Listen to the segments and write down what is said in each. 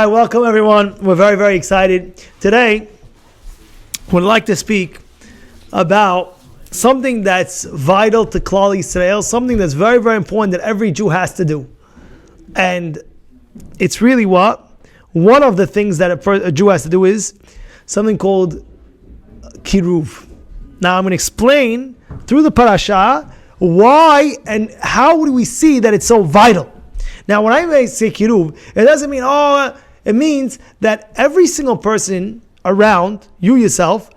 Hi, welcome everyone. We're very, very excited. Today, we'd like to speak about something that's vital to Klal Yisrael, something that's very, very important that every Jew has to do. And it's really what? One of the things that a Jew has to do is something called Kiruv. Now I'm going to explain through the Parashat why and how do we see that it's so vital. Now when I say Kiruv, it doesn't mean, it means that every single person around, you yourself,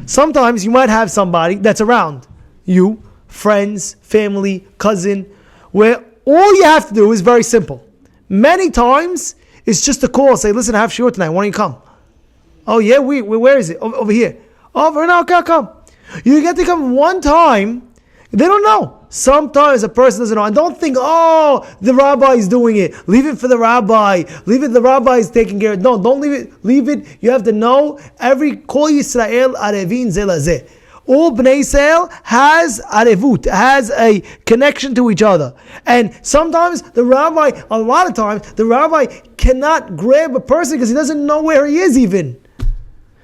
sometimes you might have somebody that's around you, friends, family, cousin, where all you have to do is very simple. Many times, it's just a call, say, listen, I have shiur tonight, why don't you come? Oh yeah, where is it? Over here. Oh, no, okay, I'll come. You get to come one time, they don't know. Sometimes a person doesn't know. And don't think, the rabbi is doing it. Leave it for the rabbi. Leave it, the rabbi is taking care of it. No, don't leave it. Leave it. You have to know every Kol Yisrael arevin ze lazeh. All Bnei Yisrael has arevut, has a connection to each other. And sometimes a lot of times, the rabbi cannot grab a person because he doesn't know where he is even.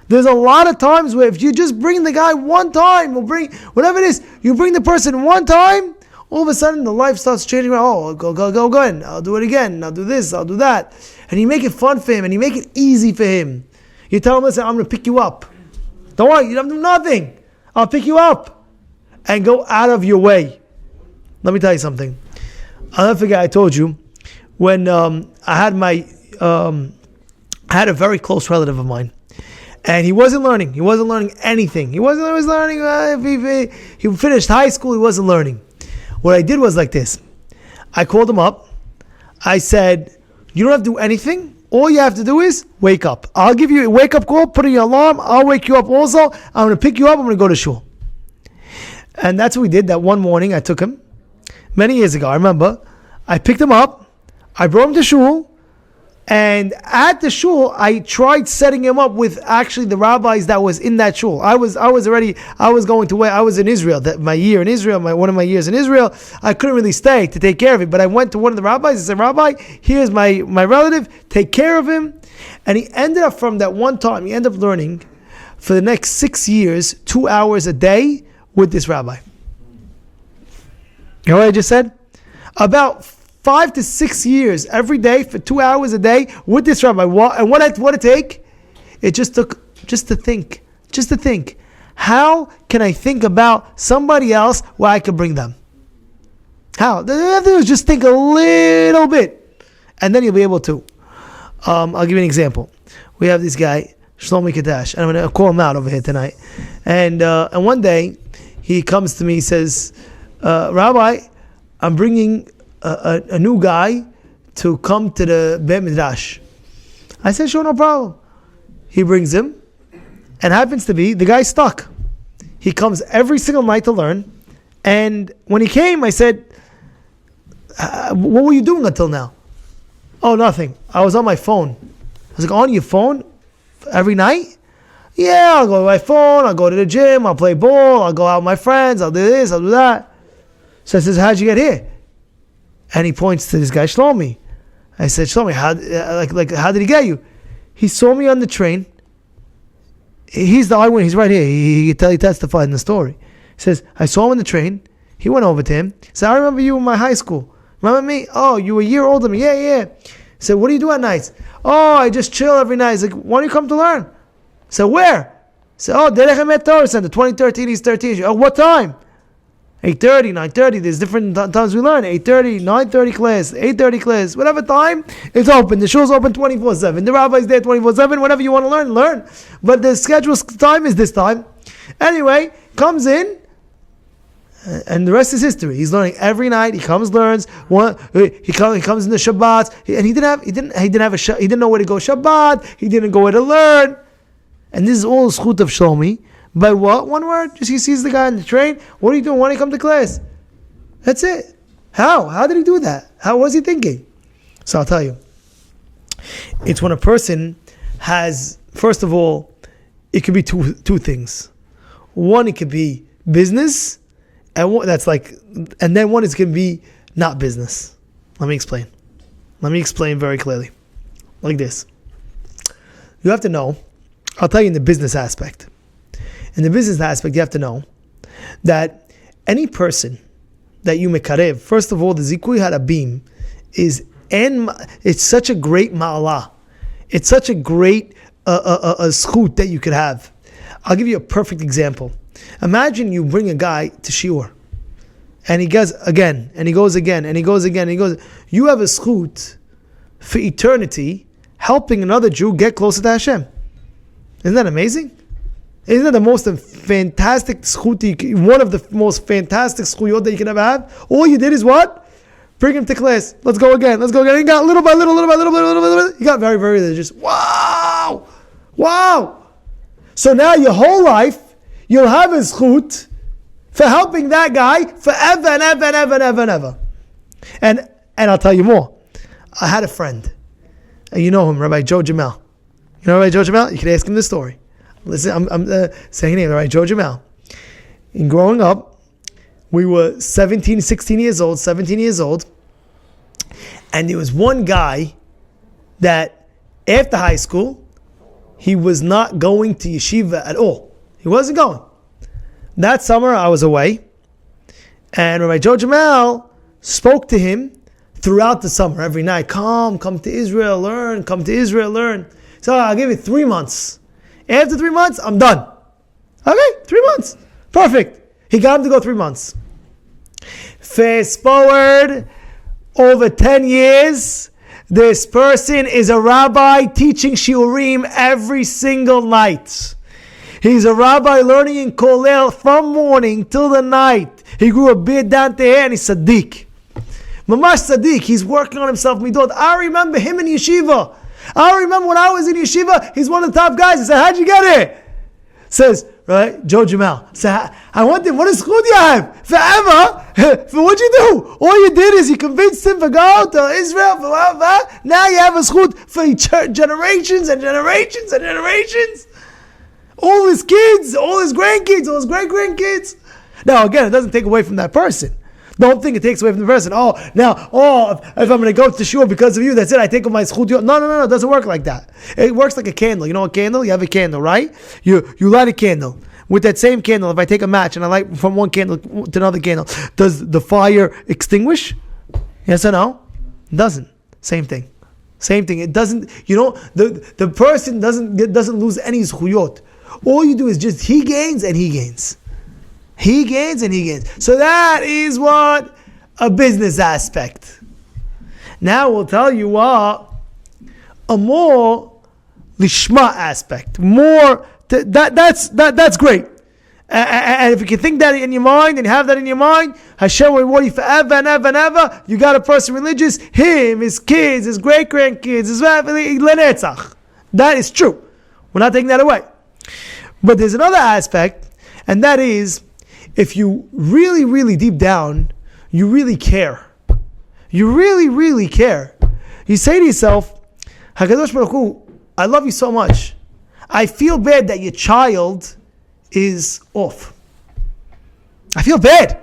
There's a lot of times where if you just bring the guy one time, or bring whatever it is, you bring the person one time, all of a sudden the life starts changing. Oh, go again. I'll do it again. I'll do this. I'll do that. And you make it fun for him and you make it easy for him. You tell him, listen, I'm going to pick you up. Don't worry, you don't have to do nothing. I'll pick you up. And go out of your way. Let me tell you something. I'll never forget, I told you, when I had a very close relative of mine. And he wasn't learning. He wasn't learning anything. He was learning. If he finished high school, he wasn't learning. What I did was like this. I called him up. I said, you don't have to do anything. All you have to do is wake up. I'll give you a wake-up call. Put in your alarm. I'll wake you up also. I'm going to pick you up. I'm going to go to shul. And that's what we did. That one morning, I took him. Many years ago, I remember. I picked him up. I brought him to shul. And at the shul, I tried setting him up with actually the rabbis that was in that shul. I was going to where I was in Israel. One of my years in Israel, I couldn't really stay to take care of it. But I went to one of the rabbis. I said, Rabbi, here's my relative. Take care of him. And he ended up from that one time. He ended up learning for the next 6 years, 2 hours a day with this rabbi. You know what I just said? About 5 to 6 years every day for 2 hours a day with this rabbi. And what it take? It just took just to think. How can I think about somebody else where I could bring them? How? All you have to do is just think a little bit, and then you'll be able to. I'll give you an example. We have this guy Shlomi Kadash, and I'm going to call him out over here tonight. And one day he comes to me. He says, "Rabbi, I'm bringing a new guy to come to the Beit Midrash." I said, sure, no problem. He brings him, and happens to be the guy's stuck. He comes every single night to learn, and when he came, I said, what were you doing until now? Oh, nothing. I was on my phone. I was like, on your phone every night? Yeah, I'll go to my phone, I'll go to the gym, I'll play ball, I'll go out with my friends, I'll do this, I'll do that. So I says, how'd you get here? And he points to this guy, Shlomi. I said, Shlomi, how did he get you? He saw me on the train. He's the eyewitness. He's right here. He testified in the story. He says, I saw him on the train. He went over to him. He said, I remember you in my high school. Remember me? Oh, you were a year older than me. Yeah. He said, what do you do at nights? Oh, I just chill every night. He's like, why don't you come to learn? I said, where? He said, Derech Emet Torah Center, 2013, East 13. Oh, what time? 8:30, 9:30, there's different times we learn. 8:30, 9:30 class, 8:30 class, whatever time, it's open. The shul's open 24/7. The rabbi's there 24/7. Whatever you want to learn. But the scheduled time is this time. Anyway, comes in, and the rest is history. He's learning every night. He comes, learns. He comes in the Shabbats, and he didn't know where to go Shabbat. He didn't go where to learn. And this is all schut of Shlomi. By what? One word? Just he sees the guy on the train. What are you doing? Why don't you come to class? That's it. How? How did he do that? How was he thinking? So I'll tell you. It's when a person has, first of all, it could be two things. One, it could be business, and then one is can be not business. Let me explain very clearly. Like this. you have to know, I'll tell you in the business aspect. In the business aspect, you have to know that any person that you mekarev, first of all, the zikui harabim it's such a great ma'alah. It's such a great a zchut that you could have. I'll give you a perfect example. Imagine you bring a guy to shiur, and he goes again, and he goes again, and he goes again, and he goes. You have a zchut for eternity, helping another Jew get closer to Hashem. Isn't that amazing? Isn't that the most fantastic zchut, one of the most fantastic zchuyot that you can ever have? All you did is what? Bring him to class. Let's go again. Let's go again. He got little by little, he got very, very religious. Wow! Wow! So now your whole life, you'll have a zchut for helping that guy forever and ever and ever and ever and ever. And I'll tell you more. I had a friend. You know him, Rabbi Joe Jamel. You know Rabbi Joe Jamel? You can ask him the story. Listen, I'm saying his name, Rabbi Joe Jamel. In growing up, we were 17 years old, and there was one guy that after high school, he was not going to yeshiva at all. He wasn't going. That summer, I was away, and Rabbi Joe Jamel spoke to him throughout the summer, every night. Come to Israel, learn, come to Israel, learn. So I'll give you 3 months. After 3 months, I'm done. Okay, 3 months. Perfect. He got him to go 3 months. Fast forward over 10 years, this person is a rabbi teaching shiurim every single night. He's a rabbi learning in kollel from morning till the night. He grew a beard down to here and he's tzaddik. Mamash tzaddik, he's working on himself. Midot. I remember him in yeshiva. I remember when I was in yeshiva, he's one of the top guys. I said, how'd you get here? Says, right, Joe Jamel. Said, I want him, what is zchut you have? Forever? For what you do? All you did is you convinced him to go to Israel. Now you have a zchut for generations and generations and generations. All his kids, all his grandkids, all his great-grandkids. Now again, it doesn't take away from that person. Don't think it takes away from the person. If I'm going to go to shul because of you, that's it. I take my zchut. No. It doesn't work like that. It works like a candle. You know a candle? You have a candle, right? You light a candle. With that same candle, if I take a match and I light from one candle to another candle, does the fire extinguish? Yes or no? It doesn't. Same thing. It doesn't. The person doesn't lose any zchuyot. All you do is just he gains and he gains. He gains and he gains. So that is what a business aspect. Now we'll tell you what a more lishma aspect. That's great. And if you can think that in your mind and have that in your mind, Hashem will reward you forever and ever and ever. You got a person religious, him, his kids, his great-grandkids, his family, lenetzach. That is true. We're not taking that away. But there's another aspect, and that is, if you really, really deep down, you really care. You really, really care. You say to yourself, HaKadosh Baruch Hu, I love you so much. I feel bad that your child is off. I feel bad.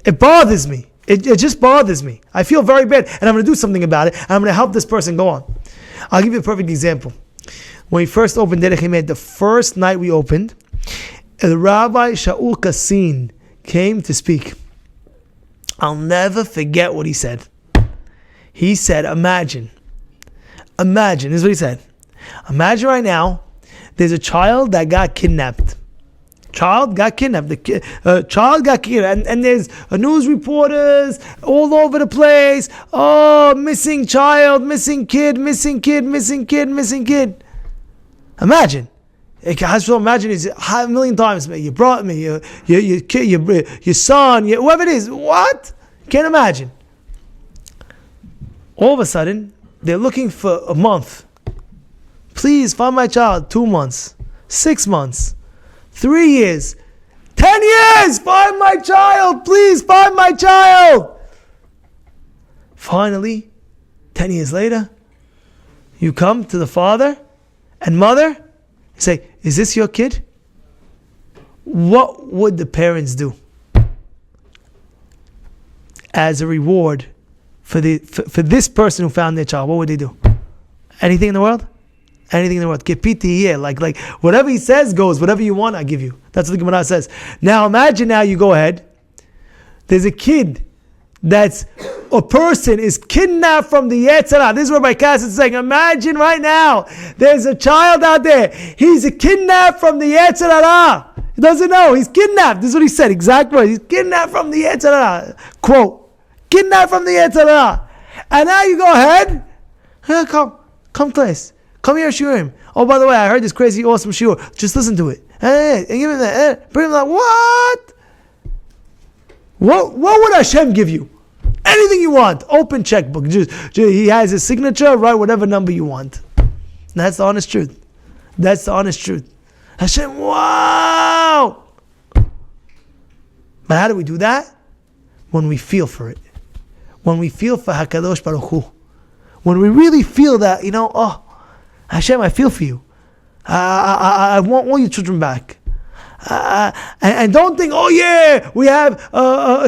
It bothers me. It just bothers me. I feel very bad, and I'm going to do something about it, and I'm going to help this person go on. I'll give you a perfect example. When we first opened Derech Emet, the first night we opened, the Rabbi Shaul Kassin came to speak. I'll never forget what he said. He said, imagine, this is what he said. Imagine right now, there's a child that got kidnapped. And there's news reporters all over the place. Oh, missing child, missing kid. Imagine. Imagine it's 1,000,000 times. You brought me, your kid, your son, whoever it is. What? Can't imagine. All of a sudden, they're looking for a month. Please find my child. 2 months, 6 months, 3 years, 10 years. Find my child. Please find my child. Finally, 10 years later, you come to the father and mother. You say, is this your kid? What would the parents do as a reward for this person who found their child? What would they do? Anything in the world? Anything in the world. Kipiti, yeah. Like whatever he says goes. Whatever you want, I give you. That's what the Gemara says. Now imagine now you go ahead. There's a kid a person is kidnapped from the Yetzirah. This is what my class is saying. Imagine right now, there's a child out there. He's kidnapped from the Yetzirah. He doesn't know. He's kidnapped. This is what he said. Exact words. He's kidnapped from the Yetzirah. Quote. Kidnapped from the Yetzirah. And now you go ahead. Here, come class. Come here, shiurim. Oh, by the way, I heard this crazy, awesome shiur. Just listen to it. Hey, give him that. Bring him that. What? What would Hashem give you? Anything you want. Open checkbook. He has his signature. Write whatever number you want. That's the honest truth. That's the honest truth. Hashem, wow! But how do we do that? When we feel for it. When we feel for HaKadosh Baruch Hu. When we really feel that, oh, Hashem, I feel for you. I want all your children back. And don't think, oh yeah, we have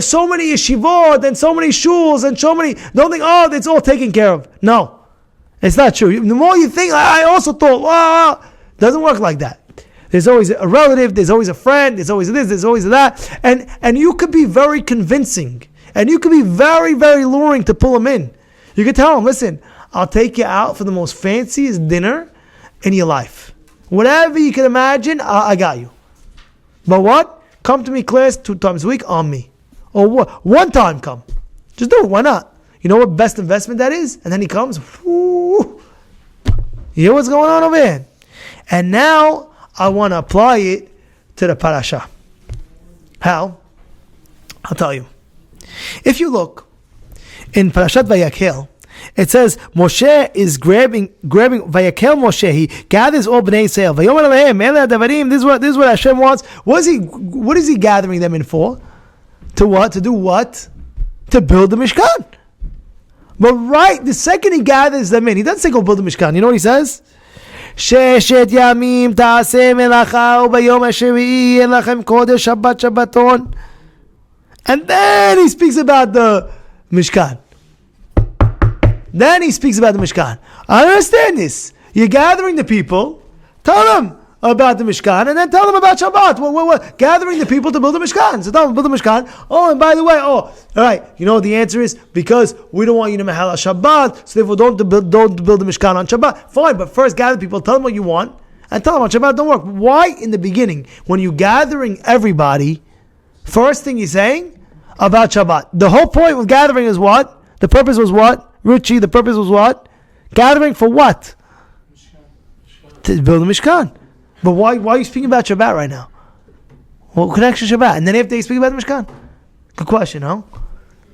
so many yeshivot and so many shuls and so many. Don't think, oh, it's all taken care of. No, it's not true. The more you think, I also thought, wow, doesn't work like that. There's always a relative, there's always a friend, there's always this, there's always that, and you could be very convincing, and you could be very, very luring to pull them in. You could tell them, listen, I'll take you out for the most fanciest dinner in your life. Whatever you can imagine, I got you. But what? Come to me class 2 times a week on me. Or what? 1 time come. Just do it. Why not? You know what best investment that is? And then he comes. Whoo, you hear what's going on over here? And now I want to apply it to the parasha. How? I'll tell you. If you look in Parashat Vayakhel, it says Moshe is grabbing Vayakhel Moshe. He gathers all Bnei Yisrael. Vayomer alehem ele hadavarim. This is what Hashem wants. What is he gathering them in for? To what? To do what? To build the Mishkan. But right, the second he gathers them in, he doesn't say go build the Mishkan. You know what he says? Sheshet yamim ta'aseh melacha ubayom hashvi'i en lachem kodesh Shabbat Shabbaton. And then he speaks about the Mishkan. Then he speaks about the Mishkan. I understand this. You're gathering the people, tell them about the Mishkan, and then tell them about Shabbat. What? Gathering the people to build the Mishkan. So tell them, build the Mishkan. Oh, and by the way, all right, you know what the answer is? Because we don't want you to mahal Shabbat, so therefore don't build the Mishkan on Shabbat. Fine, but first gather people, tell them what you want, and tell them on Shabbat don't work. Why in the beginning, when you're gathering everybody, first thing you're saying about Shabbat? The whole point with gathering is what? The purpose was what? Ruchi, the purpose was what? Gathering for what? Mishkan. To build a Mishkan. But why are you speaking about Shabbat right now? What connection Shabbat? And then after you speak about the Mishkan? Good question, huh?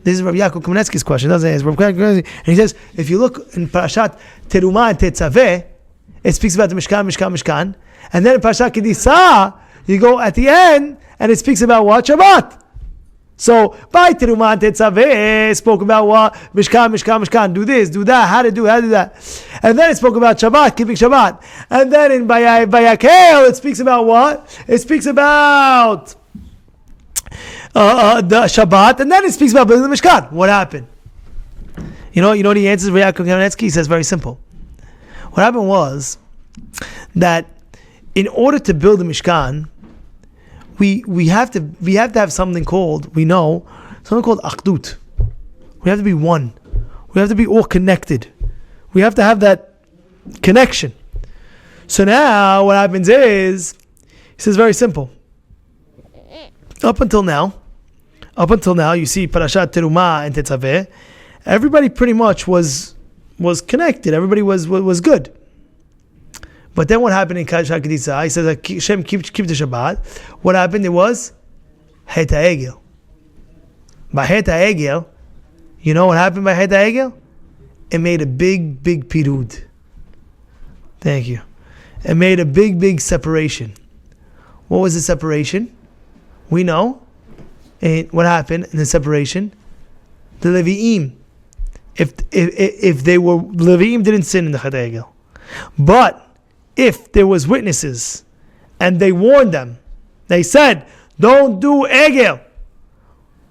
This is Rabbi Yaakov Kamenetsky's question, doesn't it? It's Rabbi Yaakov, and he says, if you look in Parashat Terumah and Tetzaveh, it speaks about the Mishkan. And then in Parashat Kedisah, you go at the end, and it speaks about what? Shabbat. So, by Terumah and Tetzaveh, spoke about what? Mishkan, do this, do that, how to do that. And then it spoke about Shabbat, keeping Shabbat. And then in Vayakhel, it speaks about what? It speaks about the Shabbat, and then it speaks about building the Mishkan. What happened? You know the answer is Yaakov Kamenetsky. He says very simple. What happened was that in order to build the Mishkan, we have to have something called Achdut. We have to be one. We have to be all connected. We have to have that connection. So now what happens is, he says very simple. Up until now, you see Parashat Terumah and Tetzaveh, everybody pretty much was connected. Everybody was good. But then what happened in Parashat Kedisah? He says that Hashem keep the Shabbat. What happened? It was Het HaEgel. By Het HaEgel, you know what happened by Het HaEgel? It made a big pirud. Thank you. It made a big separation. What was the separation? We know. And what happened in the separation? The Levi'im. If they were Levi'im, didn't sin in the Het HaEgel. But if there was witnesses and they warned them, they said, don't do Egel.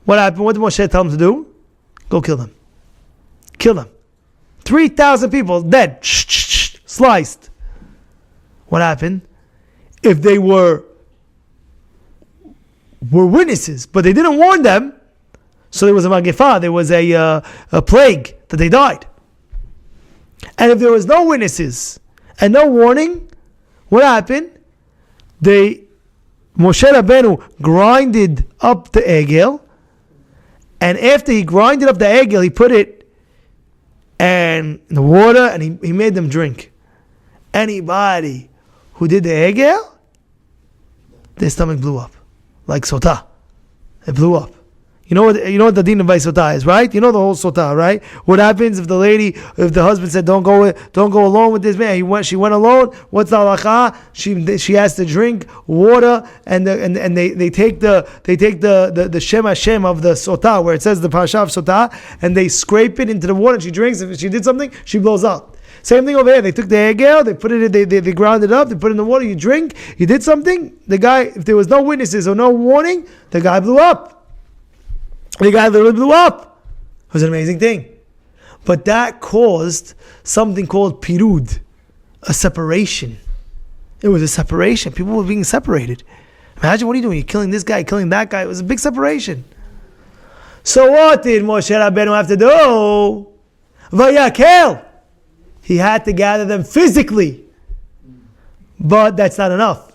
What happened? What did Moshe tell them to do? Go kill them. Kill them. 3,000 people dead. Sliced. What happened? If they were witnesses, but they didn't warn them, so there was a magifa, there was a plague that they died. And if there was no witnesses and no warning, what happened? Moshe Rabbeinu grinded up the egel, and after he grinded up the egel, he put it in the water and he made them drink. Anybody who did the egel, their stomach blew up, like sotah. It blew up. You know what the din of sotah is, right? You know the whole sotah, right? What happens if the husband said, don't go alone with this man? She went alone. What's the halakha? She has to drink water, and they take the Shem Hashem of the sotah, where it says the Parashat of sotah, and they scrape it into the water, and she drinks. If she did something, she blows up. Same thing over here. They took the egel, they put it, they ground it up, they put it in the water. You drink. You did something. The guy, if there was no witnesses or no warning, the guy blew up. The guy literally blew up. It was an amazing thing. But that caused something called pirud, a separation. It was a separation. People were being separated. Imagine, what are you doing? You're killing this guy, killing that guy. It was a big separation. So what did Moshe Rabbeinu have to do? Vayakhel. He had to gather them physically. But that's not enough.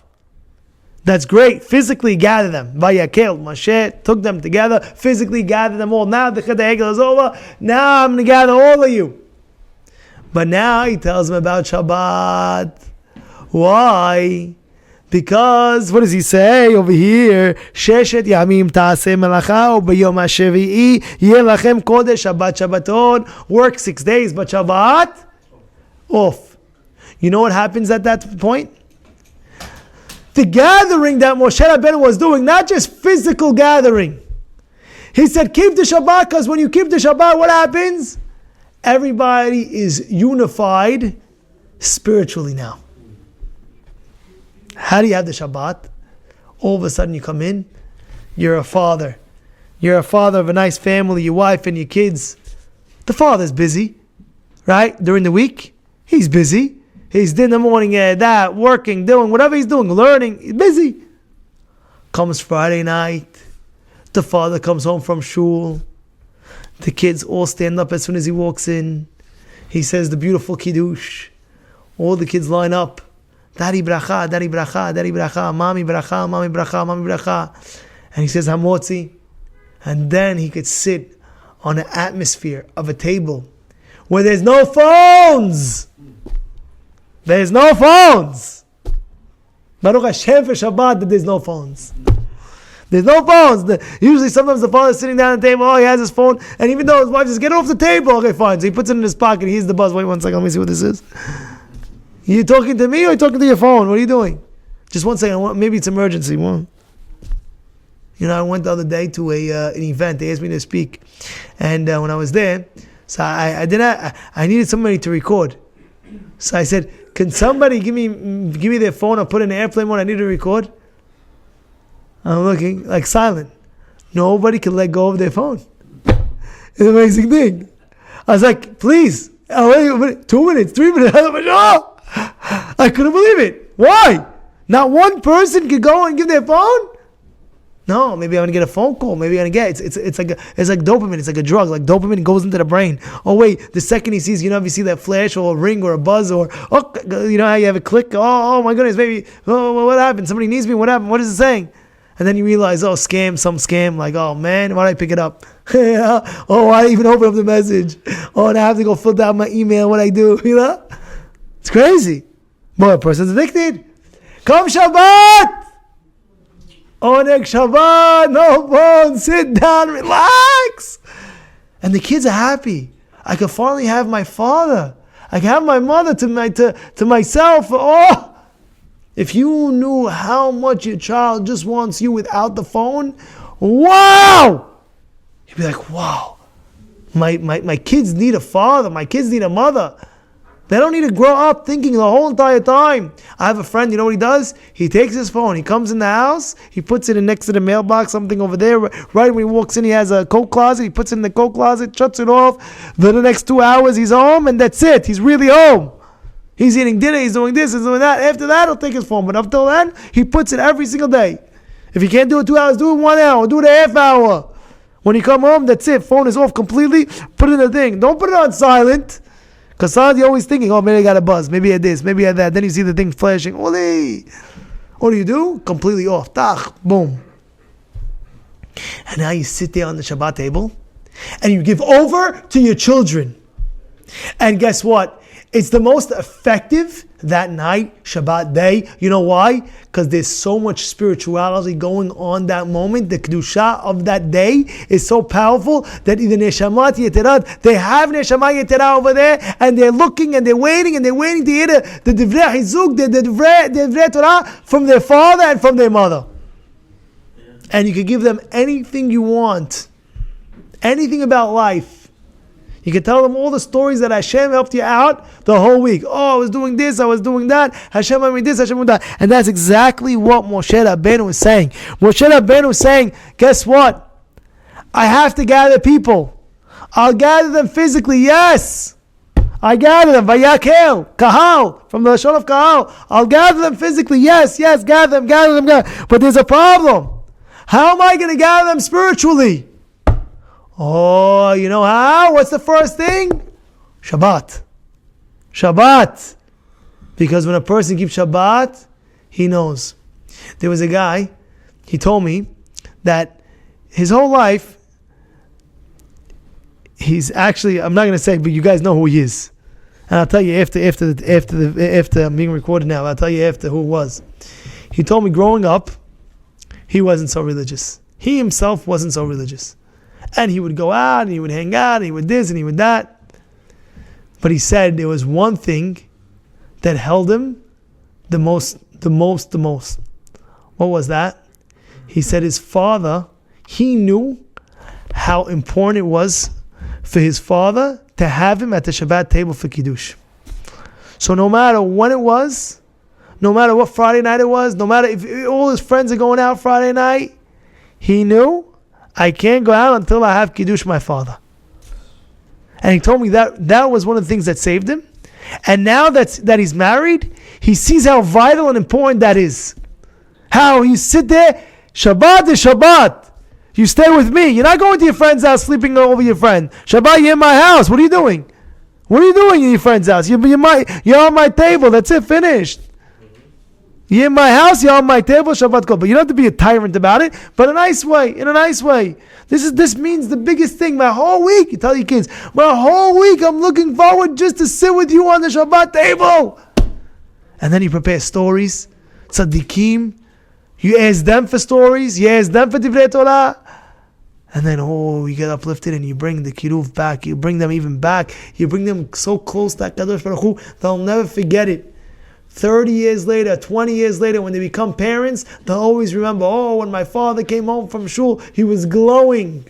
That's great. Physically gather them. Vayakhel. Moshe took them together, physically gathered them all. Now the Egel is over. Now I'm going to gather all of you. But now he tells them about Shabbat. Why? Because, what does he say over here? Sheshet yamim ta'aseh melacha u'b'yom ha'shevi'i yeh lachem kodesh Shabbat Shabbaton. Work 6 days, but Shabbat, off. You know what happens at that point? The gathering that Moshe Rabbeinu was doing, not just physical gathering. He said, keep the Shabbat, because when you keep the Shabbat, what happens? Everybody is unified spiritually now. How do you have the Shabbat? All of a sudden you come in, you're a father. You're a father of a nice family, your wife and your kids. The father's busy, right? During the week, he's busy. He's in the morning, working, doing whatever he's doing, learning. He's busy. Comes Friday night. The father comes home from shul. The kids all stand up as soon as he walks in. He says the beautiful kiddush. All the kids line up. Daddy bracha, daddy bracha, daddy bracha, mommy bracha, mommy bracha, mommy bracha. And he says hamotzi. And then he could sit on an atmosphere of a table where there's no phones. There's no phones. Baruch Hashem for Shabbat that there's no phones. There's no phones. Usually sometimes the father's sitting down at the table, he has his phone, and even though his wife says, get it off the table, okay, fine. So he puts it in his pocket, he hears the buzz. Wait 1 second, let me see what this is. You talking to me or you talking to your phone? What are you doing? Just 1 second, maybe it's emergency. Well, I went the other day to an event. They asked me to speak. And when I was there, so I needed somebody to record. So I said, can somebody give me their phone or put it in airplane mode? I need to record. I'm looking, like silent. Nobody can let go of their phone. It's an amazing thing. I was like, please. Oh, wait, 2 minutes, 3 minutes. I couldn't believe it. Why? Not one person could go and give their phone? No, maybe I'm gonna get a phone call. Maybe I'm gonna get it's like dopamine. It's like a drug. Like dopamine goes into the brain. Oh wait, the second he sees, if you see that flash or a ring or a buzz or how you have a click. Oh my goodness, maybe what happened? Somebody needs me. What happened? What is it saying? And then you realize, some scam. Like, oh man, why did I pick it up? Oh, I didn't even open up the message. Oh, and I have to go fill out my email. What I do? It's crazy. Boy, a person's addicted. Come Shabbat. Oneg Shabbat, no phone, sit down, relax. And the kids are happy. I can finally have my father. I can have my mother to myself. Oh, if you knew how much your child just wants you without the phone, wow! You'd be like, wow. My kids need a father. My kids need a mother. They don't need to grow up thinking the whole entire time. I have a friend, you know what he does? He takes his phone, he comes in the house, he puts it in next to the mailbox, something over there. Right when he walks in, he has a coat closet, he puts it in the coat closet, shuts it off. Then the next 2 hours he's home, and that's it. He's really home. He's eating dinner, he's doing this, he's doing that. After that, he'll take his phone. But up till then, he puts it every single day. If you can't do it 2 hours, do it 1 hour, do it a half hour. When you come home, that's it. Phone is off completely. Put it in the thing. Don't put it on silent. Because silent, you're always thinking, oh, maybe I got a buzz. Maybe I had this, maybe I had that. Then you see the thing flashing. Ole. What do? Completely off. Tach. Boom. And now you sit there on the Shabbat table and you give over to your children. And guess what? It's the most effective that night, Shabbat day. You know why? Because there's so much spirituality going on that moment. The Kedusha of that day is so powerful that the Neshamat Yeterat, they have Neshamat Yeterat over there, and they're looking and they're waiting to hear the Divrei Hizuk, the Divrei Torah from their father and from their mother. And you can give them anything you want, anything about life. You can tell them all the stories that Hashem helped you out the whole week. Oh, I was doing this, I was doing that. Hashem made me this, Hashem made that. And that's exactly what Moshe Rabbeinu was saying. Moshe Rabbeinu was saying, guess what? I have to gather people. I'll gather them physically, yes. I gather them. Vayakhel, Kahal, from the Lashon of Kahal. I'll gather them physically, yes, gather them. But there's a problem. How am I going to gather them spiritually? Oh, you know how? What's the first thing? Shabbat. Because when a person keeps Shabbat, he knows. There was a guy, he told me that his whole life, he's actually, I'm not going to say, but you guys know who he is. And I'll tell you after I'm being recorded now, I'll tell you after who it was. He told me growing up, he wasn't so religious. He himself wasn't so religious. And he would go out, and he would hang out, and he would this, and he would that. But he said there was one thing that held him the most. What was that? He said his father, he knew how important it was for his father to have him at the Shabbat table for Kiddush. So no matter when it was, no matter what Friday night it was, no matter if all his friends are going out Friday night, he knew, I can't go out until I have Kiddush my father. And he told me that was one of the things that saved him. And now that he's married, he sees how vital and important that is. How you sit there, Shabbat is Shabbat. You stay with me. You're not going to your friend's house sleeping over your friend. Shabbat, you're in my house. What are you doing? What are you doing in your friend's house? You're on my table. That's it, finished. You're in my house, you're on my table, Shabbat Kol. But you don't have to be a tyrant about it, but in a nice way. This means the biggest thing. My whole week, you tell your kids, my whole week I'm looking forward just to sit with you on the Shabbat table. And then you prepare stories, tzaddikim. You ask them for stories, you ask them for Divrei Torah. And then, you get uplifted and you bring the Kiruv back. You bring them even back. You bring them so close to HaKadosh Baruch Hu, they'll never forget it. 30 years later, 20 years later, when they become parents, they'll always remember, when my father came home from shul, he was glowing.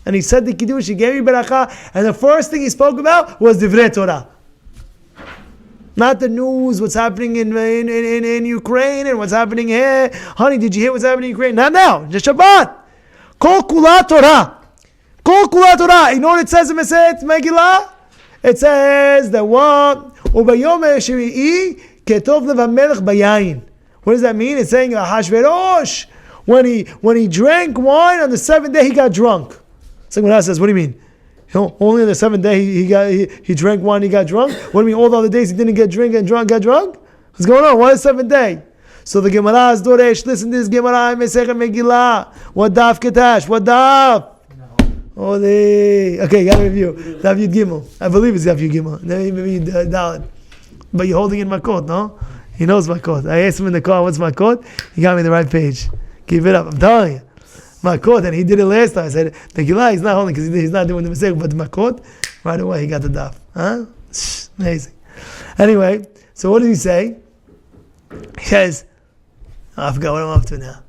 And he said the Kiddush, he gave me barakah, and the first thing he spoke about was Divrei Torah. Not the news, what's happening in Ukraine, and what's happening here. Honey, did you hear what's happening in Ukraine? Not now, just Shabbat. Kol Kula Torah. Kol Kula Torah. You know what it says in Masechet Megillah? It says that what? Ubayom Shvi'i Ketov Levamelech Bayayin. What does that mean? It's saying Hashverosh, when he drank wine on the 7th day, he got drunk. Someone else says, what do you mean? Only on the 7th day he drank wine, he got drunk? What do you mean all the other days he didn't get drunk and got drunk? What's going on? Why the 7th day? So the Gemara is Doresh. Listen to this Gemara in Masechet Megillah. What daf Ketash? What daf? Okay, got a review. Daf Yud Gimel. I believe it's Daf Yud Gimel. Maybe Dalet. But you're holding in Makot, no? He knows Makot. I asked him in the car, what's Makot? He got me the right page. Give it up. I'm telling you. Makot, and he did it last time. I said, Megillah, he's not holding because he's not doing the mistake, but the Makot, right away he got the daf. Huh? Amazing. Anyway, so what did he say? He says, I forgot what I'm up to now.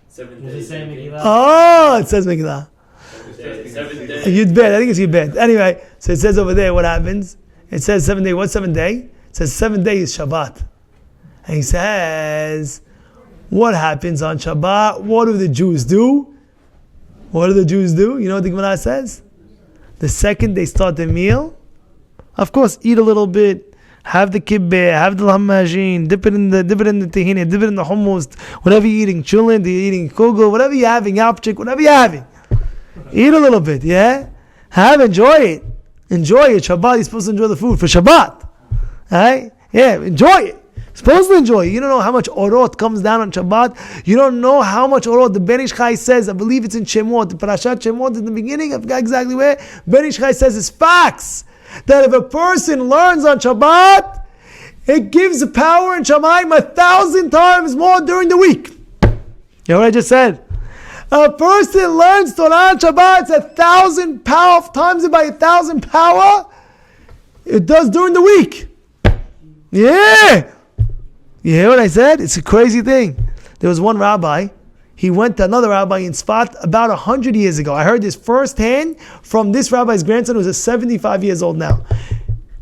7 days. It says Megillah. 7 days. Yud Bet. I think it's Yud Bet. Anyway, so it says over there what happens. It says 7 day. What's 7 day? It says 7 days is Shabbat. And he says, what happens on Shabbat? What do the Jews do? What do the Jews do? You know what the Gemara says? The second they start the meal, of course, eat a little bit, have the kibbeh, have the lahmacun, dip it in the tahini, dip it in the hummus, whatever you're eating, chulin, you're eating kugel, whatever you're having, yapchik, whatever you're having. Eat a little bit, yeah? Enjoy it. Enjoy it. Shabbat, you're supposed to enjoy the food for Shabbat. Right? Yeah, enjoy it. Supposed to enjoy it. You don't know how much orot comes down on Shabbat. You don't know how much orot. The Ben Ish Chai says, I believe it's in Shemot, the Parashat Shemot in the beginning, I forgot exactly where. Ben Ish Chai says it's facts that if a person learns on Shabbat, it gives the power in Shamayim 1,000 times more during the week. You know what I just said? A person learns Torah on Shabbat, it's 1,000 power, times it by 1,000 power, it does during the week. Yeah! You hear what I said? It's a crazy thing. There was one rabbi, he went to another rabbi in Sfat about 100 years ago. I heard this firsthand from this rabbi's grandson who's 75 years old now.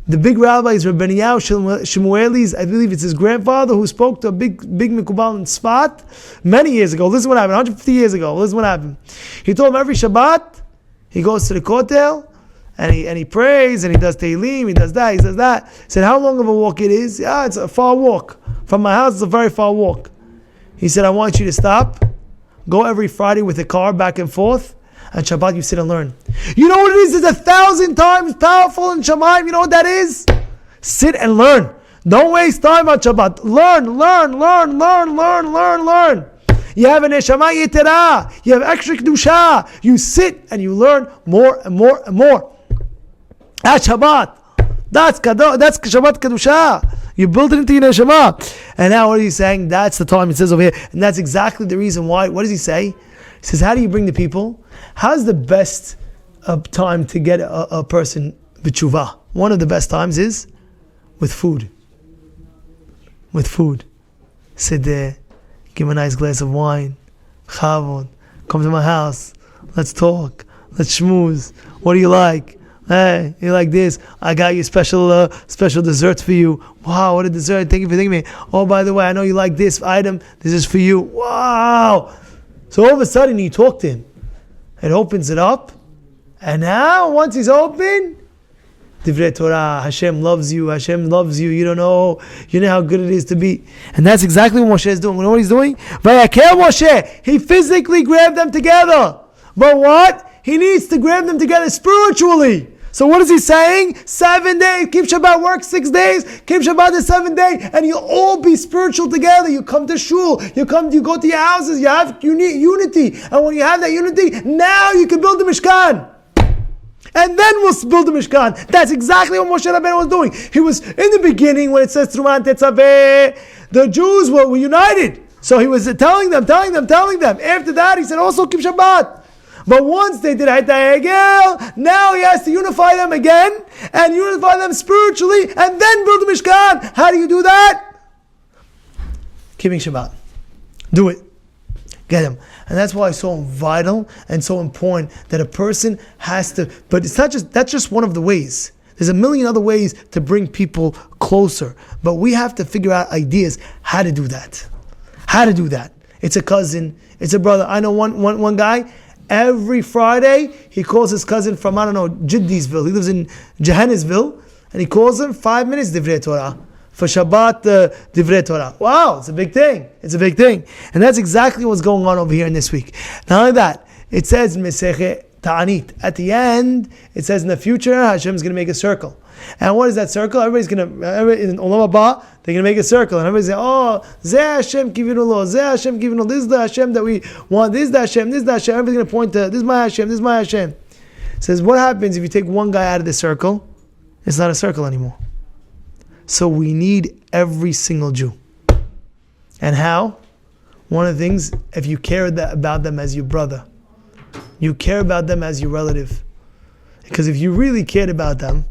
The big rabbi is Rabbi Yosef Shemueli's, I believe it's his grandfather, who spoke to a big Mikubal in Sfat many years ago. Listen what happened, 150 years ago. Listen what happened. He told him every Shabbat, he goes to the Kotel, and he prays, and he does Tehillim, he does that, he does that. He said, how long of a walk it is? Yeah, it's a far walk. From my house, it's a very far walk. He said, I want you to stop, go every Friday with a car back and forth, and Shabbat you sit and learn. You know what it is? It's 1,000 times powerful in Shamayim. You know what that is? Sit and learn. Don't waste time on Shabbat. Learn. You have an neshama yetera. You have extra kedusha. You sit and you learn more and more and more. That's Shabbat. That's Shabbat kedusha. You build it into your neshama. And now what is he saying? That's the time it says over here. And that's exactly the reason why. What does he say? He says, how do you bring the people? How's the best time to get a person b'tshuva? One of the best times is with food. With food. Sit there, give him a nice glass of wine, chavod, come to my house, let's talk, let's schmooze. What do you like? Hey, you like this? I got you special desserts for you. Wow, what a dessert. Thank you for thinking of me. Oh, by the way, I know you like this item. This is for you. Wow. So all of a sudden you talk to him. It opens it up. And now, once he's open, Divrei Torah, Hashem loves you, you don't know, you know how good it is to be. And that's exactly what Moshe is doing. You know what he's doing? Vayakhel Moshe, he physically grabbed them together. But what? He needs to grab them together spiritually. So what is he saying? 7 days, keep Shabbat, work 6 days, keep Shabbat the 7th day, and you'll all be spiritual together. You come to shul, you go to your houses, you have unity. And when you have that unity, now you can build the Mishkan. And then we'll build the Mishkan. That's exactly what Moshe Rabbeinu was doing. He was, in the beginning, when it says Truman Tetzaveh, the Jews were united. So he was telling them. After that, he said, also keep Shabbat. But once they did Vayakhel, now he has to unify them again, and unify them spiritually, and then build the Mishkan. How do you do that? Keeping Shabbat. Do it. Get him. And that's why it's so vital and so important that a person has to, but it's not just, that's just one of the ways. There's a million other ways to bring people closer. But we have to figure out ideas how to do that. It's a cousin, it's a brother. I know one guy, every Friday, he calls his cousin from, Jiddisville. He lives in Johannesville, and he calls him 5 minutes Divrei Torah. For Shabbat, Divrei Torah. Wow, it's a big thing. And that's exactly what's going on over here in this week. Not only that, it says in Mesechet Ta'anit, at the end, it says in the future, Hashem's going to make a circle. And what is that circle? In Olam Haba, they're going to make a circle. And everybody's saying, Zeh Hashem kivinu lo, Zeh Hashem kivinu lo. This is the Hashem that we want. This is the Hashem. Everybody's going to point to, this is my Hashem. It says, what happens if you take one guy out of the circle? It's not a circle anymore. So we need every single Jew. And how? One of the things, if you care about them as your brother, you care about them as your relative. Because if you really cared about them,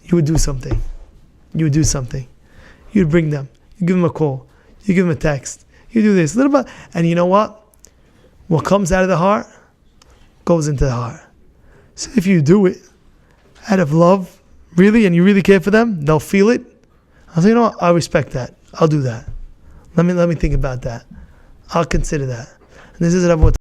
you would do something. You'd bring them. You give them a call. You give them a text. You do this. A little bit. And you know what? What comes out of the heart goes into the heart. So if you do it out of love, really, and you really care for them, they'll feel it. I'll say, I respect that. I'll do that. Let me think about that. I'll consider that. And this is Rabbi